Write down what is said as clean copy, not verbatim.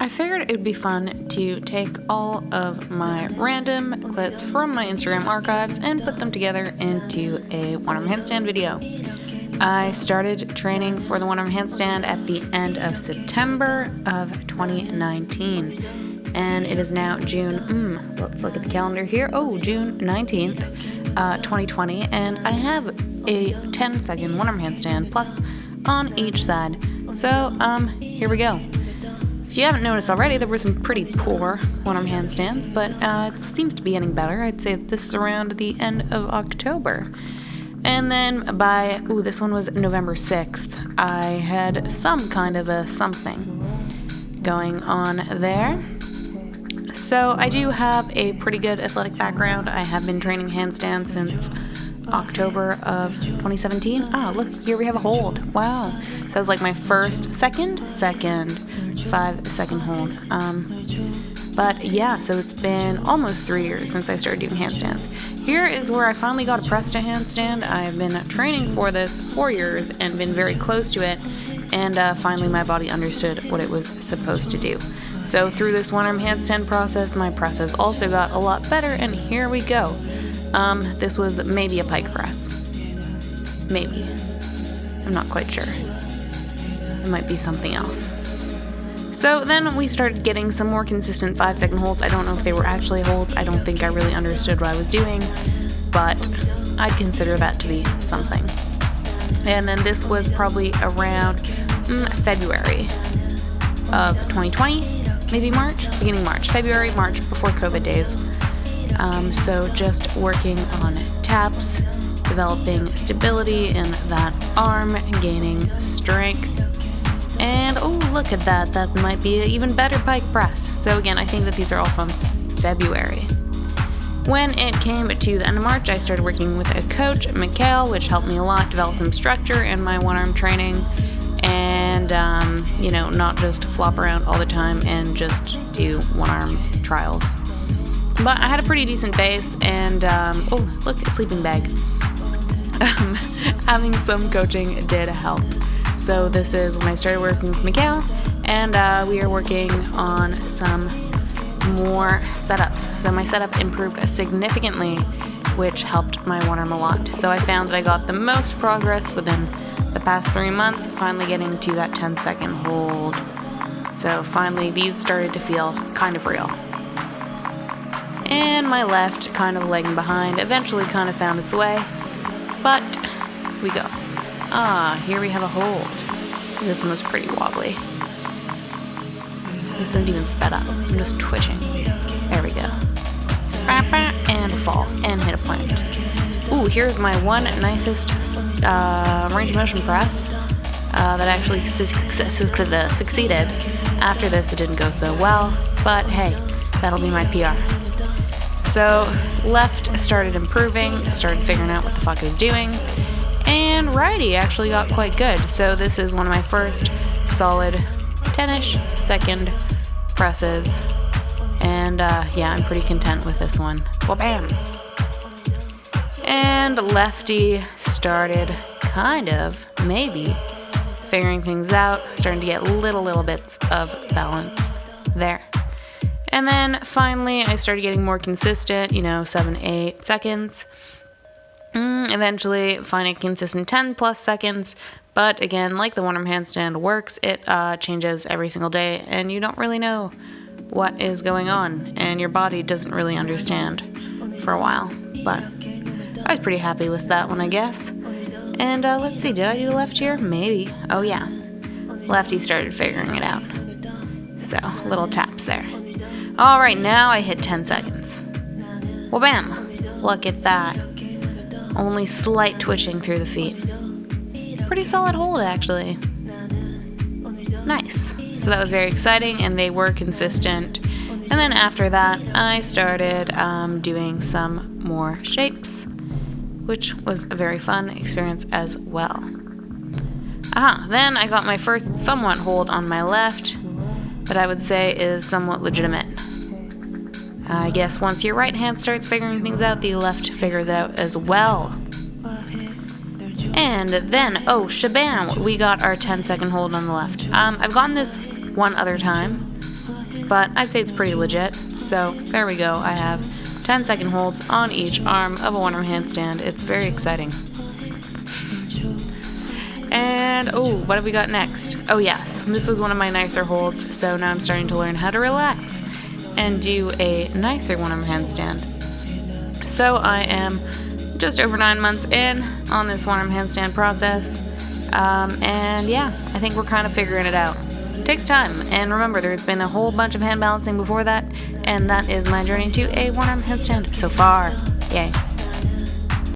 I figured it would be fun to take all of my random clips from my Instagram archives and put them together into a one-arm handstand video. I started training for the one-arm handstand at the end of September of 2019, and it is now June, let's look at the calendar here, June 19th, 2020, and I have a 10-second one-arm handstand plus on each side. So, here we go. If you haven't noticed already, there were some pretty poor one-arm handstands, but it seems to be getting better. I'd say this is around the end of October. And then by, this one was November 6th, I had some kind of a something going on there. So I do have a pretty good athletic background. I have been training handstands since October of 2017. Look, here we have a hold. Wow. So that was like my second 5-second hold. But yeah, so it's been almost 3 years since I started doing handstands. Here is where I finally got a press to handstand. I've been training for this 4 years and been very close to it, and finally my body understood what it was supposed to do. So through this one-arm handstand process, my presses also got a lot better, and here we go. This was maybe a pike press. Maybe. I'm not quite sure. It might be something else. So then we started getting some more consistent 5-second holds. I don't know if they were actually holds. I don't think I really understood what I was doing, but I'd consider that to be something. And then this was probably around February of 2020, maybe March? Beginning March. February, March, before COVID days. So just working on taps, developing stability in that arm, gaining strength. And look at that. That might be an even better pike press. So again, I think that these are all from February. When it came to the end of March, I started working with a coach, Mikhail, which helped me a lot develop some structure in my one-arm training. And, not just flop around all the time and just do one-arm trials. But I had a pretty decent base, and, look, a sleeping bag. Having some coaching did help. So this is when I started working with Mikhail, and we are working on some more setups. So my setup improved significantly, which helped my one arm a lot. So I found that I got the most progress within the past 3 months, finally getting to that 10-second hold. So finally these started to feel kind of real. And my left, kind of lagging behind, eventually kind of found its way, but we go. Here we have a hold. This one was pretty wobbly. This isn't even sped up. I'm just twitching. There we go. And fall. And hit a plant. Here's my one nicest range of motion press that actually succeeded. After this, it didn't go so well, but hey, that'll be my PR. So left started improving, started figuring out what the fuck I was doing, and righty actually got quite good. So this is one of my first solid 10-ish second presses, and yeah, I'm pretty content with this one. Well, bam! And lefty started kind of, maybe, figuring things out, starting to get little bits of balance there. And then finally, I started getting more consistent, 7-8 seconds. Eventually, finding consistent 10+ seconds. But again, like the one-arm handstand works, it changes every single day, and you don't really know what is going on, and your body doesn't really understand for a while. But I was pretty happy with that one, I guess. And let's see, did I do left here? Maybe. Oh yeah, lefty started figuring it out. So, little taps there. Alright, now I hit 10 seconds. Well, bam! Look at that. Only slight twitching through the feet. Pretty solid hold, actually. Nice. So that was very exciting, and they were consistent. And then after that, I started doing some more shapes, which was a very fun experience as well. Then I got my first somewhat hold on my left, that I would say is somewhat legitimate. I guess once your right hand starts figuring things out, the left figures it out as well. And then, shabam, we got our 10-second hold on the left. I've gotten this one other time, but I'd say it's pretty legit. So there we go. I have 10-second holds on each arm of a one-arm handstand. It's very exciting. And what have we got next? Oh yes, this was one of my nicer holds, so now I'm starting to learn how to relax and do a nicer one-arm handstand. So I am just over 9 months in on this one-arm handstand process, and yeah, I think we're kind of figuring it out. It takes time, and remember, there's been a whole bunch of hand balancing before that, and that is my journey to a one-arm handstand so far. Yay.